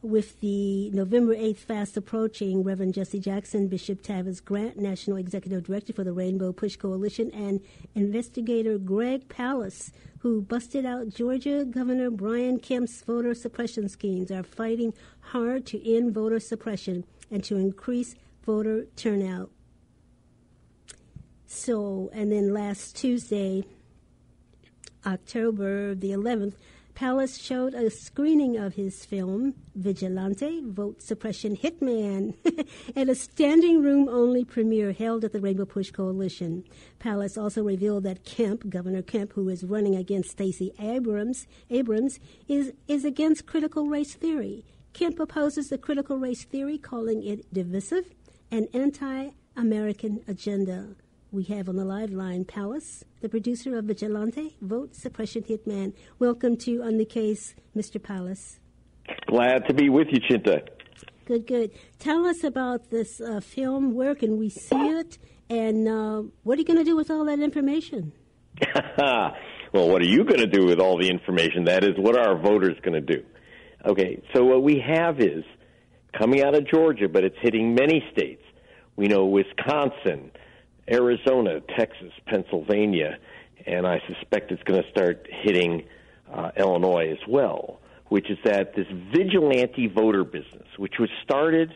With the November 8th fast approaching, Reverend Jesse Jackson, Bishop Tavis Grant, National Executive Director for the Rainbow Push Coalition, and investigator Greg Pallas, who busted out Georgia Governor Brian Kemp's voter suppression schemes, are fighting hard to end voter suppression and to increase voter turnout. So, and then last Tuesday, October the 11th, Pallas showed a screening of his film, Vigilante, Vote Suppression Hitman, at a standing room-only premiere held at the Rainbow Push Coalition. Pallas also revealed that Kemp, Governor Kemp, who is running against Stacey Abrams, is against critical race theory. Kemp opposes the critical race theory, calling it divisive and anti-American agenda. We have on the live line Pallas, the producer of Vigilante, Vote Suppression Hitman. Welcome to On the Case, Mr. Pallas. Glad to be with you, Chinta. Good, good. Tell us about this film. Where can we see it? And what are you going to do with all that information? Well, what are you going to do with all the information? That is, what are our voters going to do? Okay, so what we have is coming out of Georgia, but it's hitting many states. We know Wisconsin, Arizona, Texas, Pennsylvania, and I suspect it's going to start hitting Illinois as well, which is that this vigilante voter business, which was started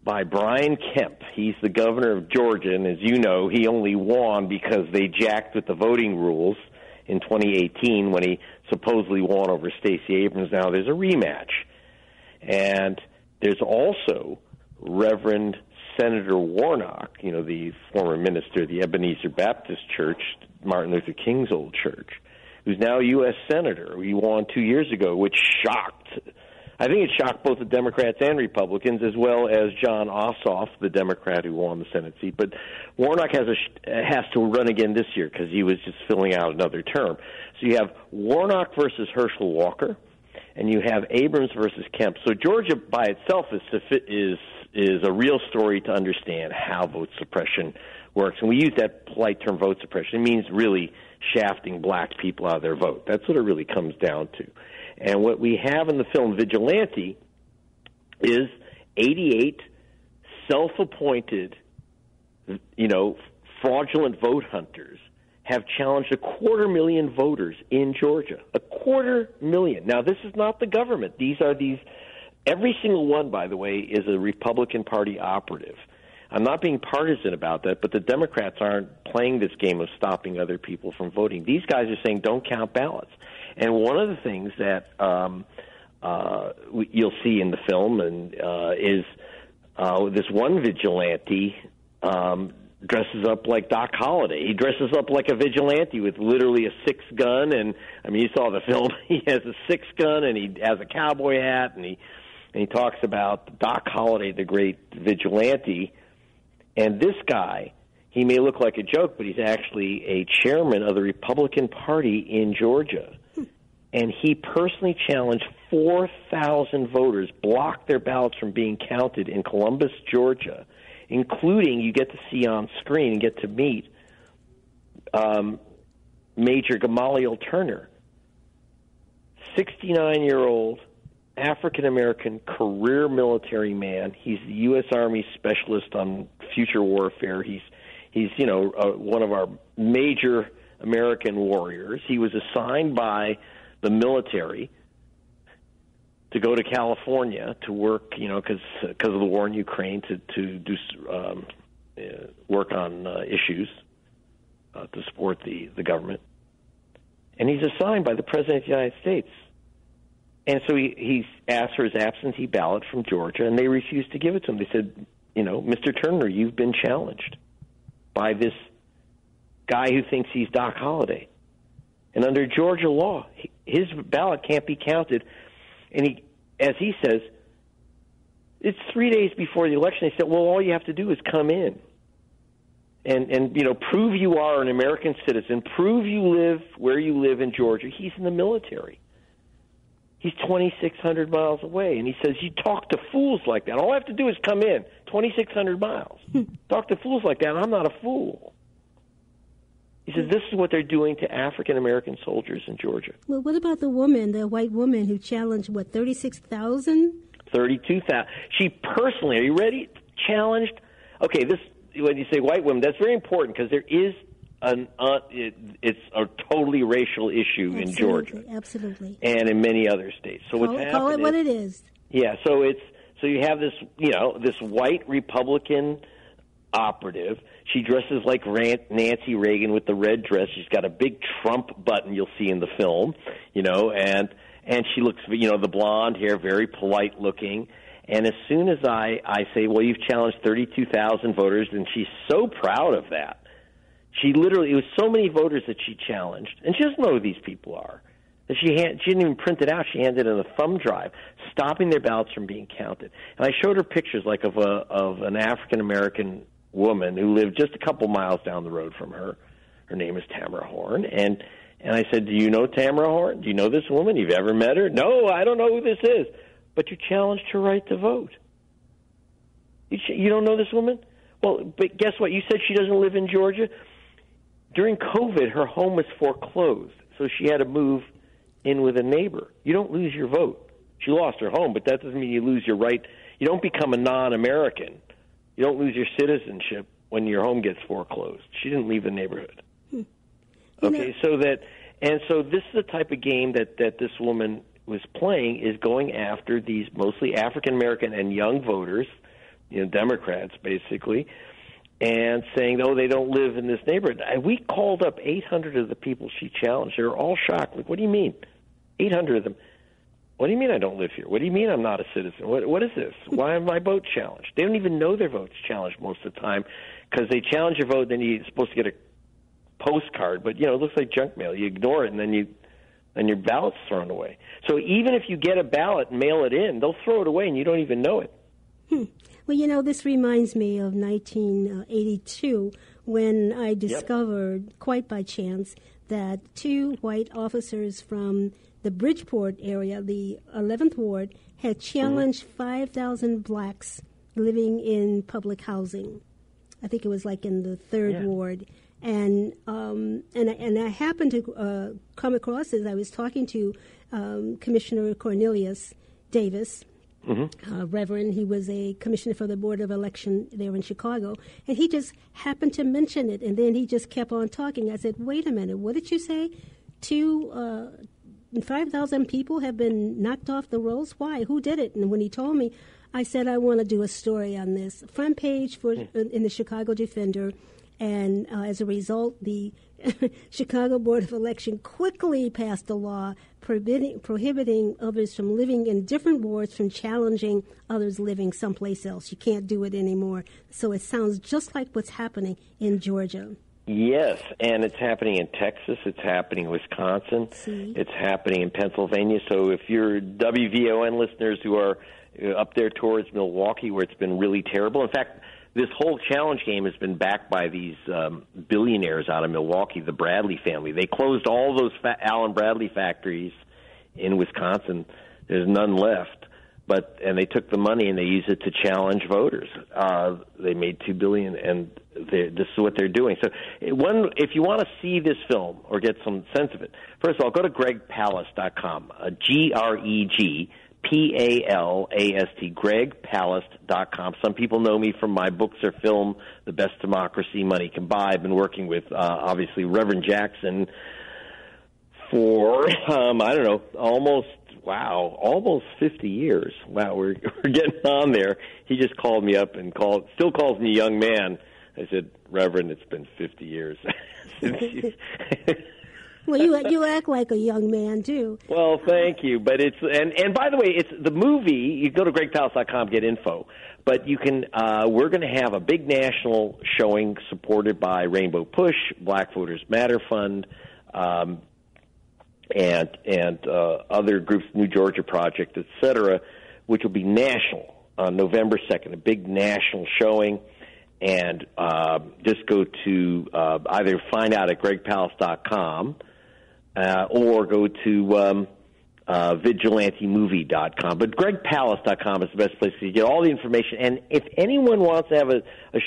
by Brian Kemp. He's the governor of Georgia, and as you know, he only won because they jacked with the voting rules in 2018 when he supposedly won over Stacey Abrams. Now there's a rematch. And there's also Reverend Senator Warnock, you know, the former minister of the Ebenezer Baptist Church, Martin Luther King's old church, who's now a U.S. Senator. He won 2 years ago, which I think it shocked both the Democrats and Republicans, as well as John Ossoff, the Democrat who won the Senate seat. But Warnock has to run again this year because he was just filling out another term. So you have Warnock versus Herschel Walker, and you have Abrams versus Kemp. So Georgia by itself is a real story to understand how vote suppression works. And we use that polite term, vote suppression. It means really shafting black people out of their vote. That's what it really comes down to. And what we have in the film Vigilante is 88 self-appointed, fraudulent vote hunters have challenged 250,000 voters in Georgia. 250,000. Now, this is not the government. Every single one, by the way, is a Republican Party operative. I'm not being partisan about that, but the Democrats aren't playing this game of stopping other people from voting. These guys are saying don't count ballots. And one of the things that you'll see in the film is this one vigilante dresses up like Doc Holliday. He dresses up like a vigilante with literally a 6-gun, and I mean, you saw the film. He has a 6-gun, and he has a cowboy hat, and he talks about Doc Holliday, the great vigilante. And this guy, he may look like a joke, but he's actually a chairman of the Republican Party in Georgia. And he personally challenged 4,000 voters, blocked their ballots from being counted in Columbus, Georgia, including, you get to see on screen and get to meet Major Gamaliel Turner, 69-year-old African-American career military man. He's the U.S. Army specialist on future warfare. He's one of our major American warriors. He was assigned by the military to go to California to work, because of the war in Ukraine, to do work on issues to support the government. And he's assigned by the President of the United States. And so he's asked for his absentee ballot from Georgia, and they refused to give it to him. They said, Mr. Turner, you've been challenged by this guy who thinks he's Doc Holliday. And under Georgia law, his ballot can't be counted. And as he says, it's 3 days before the election. They said, well, all you have to do is come in and prove you are an American citizen, prove you live where you live in Georgia. He's in the military. He's 2,600 miles away, and he says, you talk to fools like that. All I have to do is come in, 2,600 miles. Talk to fools like that, I'm not a fool. He says, this is what they're doing to African-American soldiers in Georgia. Well, what about the white woman who challenged, 36,000? 32,000. She personally, are you ready? Challenged. Okay, this when you say white women, that's very important because there is it's a totally racial issue in Georgia, absolutely, and in many other states. So call it what it is. Yeah. So you have this this white Republican operative. She dresses like Nancy Reagan with the red dress. She's got a big Trump button you'll see in the film, and she looks, the blonde hair, very polite looking. And as soon as I say, well, you've challenged 32,000 voters, and she's so proud of that. It was so many voters that she challenged, and she doesn't know who these people are. That she didn't even print it out. She handed in a thumb drive, stopping their ballots from being counted. And I showed her pictures like of an African American woman who lived just a couple miles down the road from her. Her name is Tamara Horn, and I said, "Do you know Tamara Horn? Do you know this woman? You've ever met her?" "No, I don't know who this is." "But you challenged her right to vote. You don't know this woman?" "Well, but guess what? You said she doesn't live in Georgia." During COVID, her home was foreclosed, so she had to move in with a neighbor. You don't lose your vote. She lost her home, but that doesn't mean you lose your right. You don't become a non-American. You don't lose your citizenship when your home gets foreclosed. She didn't leave the neighborhood. Okay, so this is the type of game that this woman was playing, is going after these mostly African American and young voters, Democrats basically, and saying, "Oh, they don't live in this neighborhood." We called up 800 of the people she challenged. They were all shocked. Like, "What do you mean? 800 of them? What do you mean I don't live here? What do you mean I'm not a citizen? What is this? Why am my vote challenged?" They don't even know their vote's challenged most of the time, because they challenge your vote, then you're supposed to get a postcard, but it looks like junk mail. You ignore it, and then your ballot's thrown away. So even if you get a ballot and mail it in, they'll throw it away, and you don't even know it. Well, this reminds me of 1982, when I discovered, quite by chance, that 2 white officers from the Bridgeport area, the 11th Ward, had challenged 5,000 blacks living in public housing. I think it was like in the 3rd Ward. And I happened to come across it. I was talking to Commissioner Cornelius Davis, Reverend. He was a commissioner for the Board of Election there in Chicago, and he just happened to mention it, and then he just kept on talking. I said, "Wait a minute, what did you say? 5,000 people have been knocked off the rolls? Why? Who did it?" And when he told me, I said, "I want to do a story on this." Front page in the Chicago Defender. And as a result, the Chicago Board of Election quickly passed a law prohibiting others from living in different wards from challenging others living someplace else. You can't do it anymore. So it sounds just like what's happening in Georgia. Yes, and it's happening in Texas. It's happening in Wisconsin. It's happening in Pennsylvania. So if you're WVON listeners who are up there towards Milwaukee, where it's been really terrible. In fact, this whole challenge game has been backed by these billionaires out of Milwaukee, the Bradley family. They closed all those Allen Bradley factories in Wisconsin. There's none left. And they took the money and they used it to challenge voters. They made $2 billion, and this is what they're doing. So, if you want to see this film or get some sense of it, first of all, go to gregpalast.com. GregPalast, gregpalast.com. Some people know me from my books or film, The Best Democracy Money Can Buy. I've been working with, obviously, Reverend Jackson for, almost 50 years. Wow, we're getting on there. He just called me up and still calls me young man. I said, "Reverend, it's been 50 years since you..." Well, you act like a young man too. Well, thank you. But it's and by the way, it's the movie. You go to gregpalast.com, get info. But you can. We're going to have a big national showing supported by Rainbow Push, Black Voters Matter Fund, and other groups, New Georgia Project, etc., which will be national on November 2nd. A big national showing. And just go to either find out at gregpalast.com or go to vigilantemovie.com. But gregpalast.com is the best place to get all the information. And if anyone wants to have a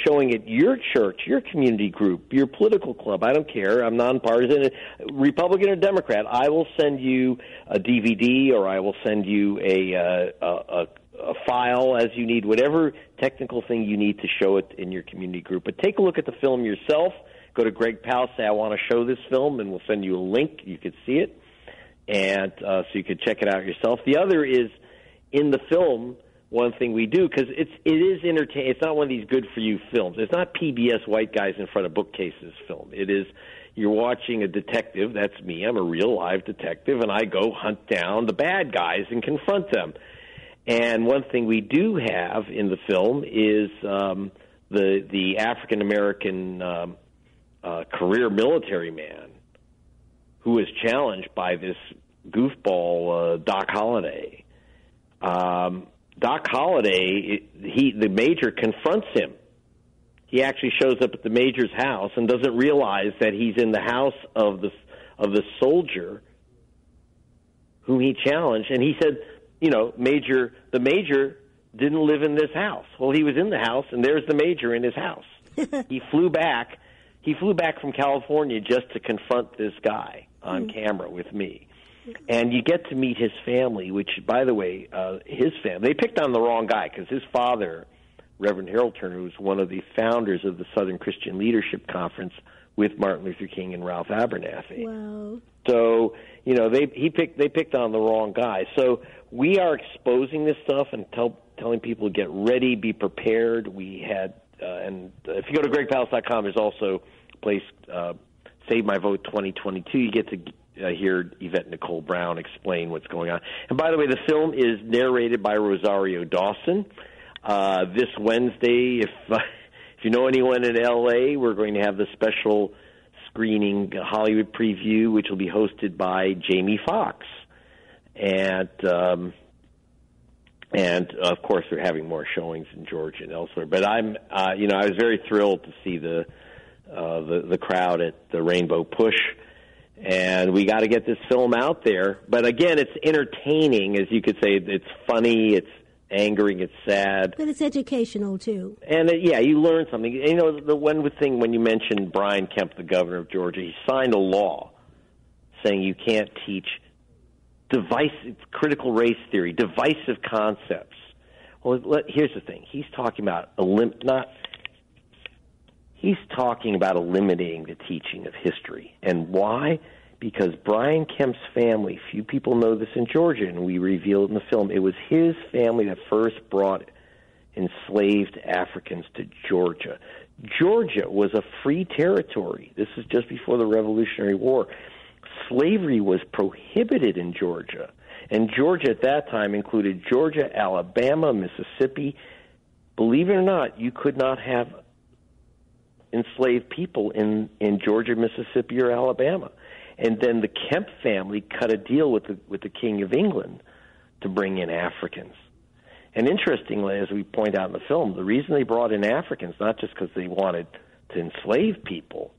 showing at your church, your community group, your political club, I don't care. I'm nonpartisan, Republican or Democrat. I will send you a DVD, or I will send you a file as you need, whatever technical thing you need to show it in your community group. But take a look at the film yourself. Go to Greg Powell, say, I want to show this film, and we'll send you a link. You could see it, and so you could check it out yourself. The other is, in the film, one thing we do, because it is entertaining. It's not one of these good-for-you films. It's not PBS white guys in front of bookcases film. It is, you're watching a detective. That's me. I'm a real live detective, and I go hunt down the bad guys and confront them. And one thing we do have in the film is the African-American career military man who was challenged by this goofball Doc Holliday. Doc Holliday, the major confronts him. He actually shows up at the major's house and doesn't realize that he's in the house of the soldier whom he challenged. And he said, the major didn't live in this house. Well, he was in the house, and there's the major in his house. He flew back from California just to confront this guy on camera with me. And you get to meet his family, which, by the way, his family, they picked on the wrong guy because his father, Reverend Harold Turner, was one of the founders of the Southern Christian Leadership Conference with Martin Luther King and Ralph Abernathy. Wow. So, they picked on the wrong guy. So we are exposing this stuff and telling people to get ready, be prepared. We had, and if you go to gregpowell.com, there's also a place, Save My Vote 2022. You get to hear Yvette Nicole Brown explain what's going on. And by the way, the film is narrated by Rosario Dawson. This Wednesday, if you know anyone in L.A., we're going to have the special screening Hollywood preview, which will be hosted by Jamie Foxx. And of course, they're having more showings in Georgia and elsewhere. But I was very thrilled to see the crowd at the Rainbow Push. And we got to get this film out there. But again, it's entertaining, as you could say. It's funny, it's angering, it's sad. But it's educational, too. And, you learn something. The one thing when you mentioned Brian Kemp, the governor of Georgia, he signed a law saying you can't teach critical race theory, divisive concepts. Well, here's the thing. He's talking about eliminating the teaching of history. And why? Because Brian Kemp's family, few people know this in Georgia, and we reveal it in the film, it was his family that first brought enslaved Africans to Georgia. Georgia was a free territory. This is just before the Revolutionary War. Slavery was prohibited in Georgia, and Georgia at that time included Georgia, Alabama, Mississippi. Believe it or not, you could not have enslaved people in Georgia, Mississippi, or Alabama. And then the Kemp family cut a deal with the King of England to bring in Africans. And interestingly, as we point out in the film, the reason they brought in Africans, not just because they wanted to enslave people,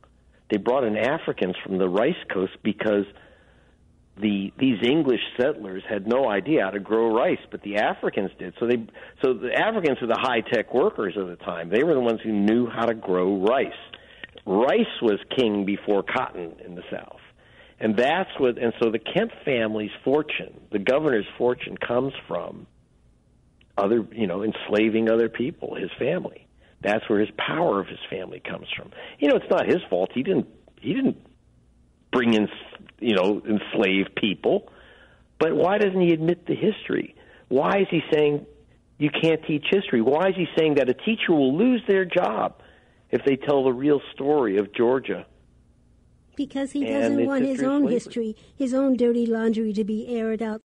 they brought in Africans from the Rice Coast because these English settlers had no idea how to grow rice, but the Africans did. So the Africans were the high-tech workers of the time. They were the ones who knew how to grow rice. Rice was king before cotton in the South. And so the Kemp family's fortune, the governor's fortune, comes from enslaving other people, his family. That's where his power of his family comes from. It's not his fault. He didn't bring in, enslave people. But why doesn't he admit the history? Why is he saying you can't teach history? Why is he saying that a teacher will lose their job if they tell the real story of Georgia? Because he doesn't want his own history, his own dirty laundry to be aired out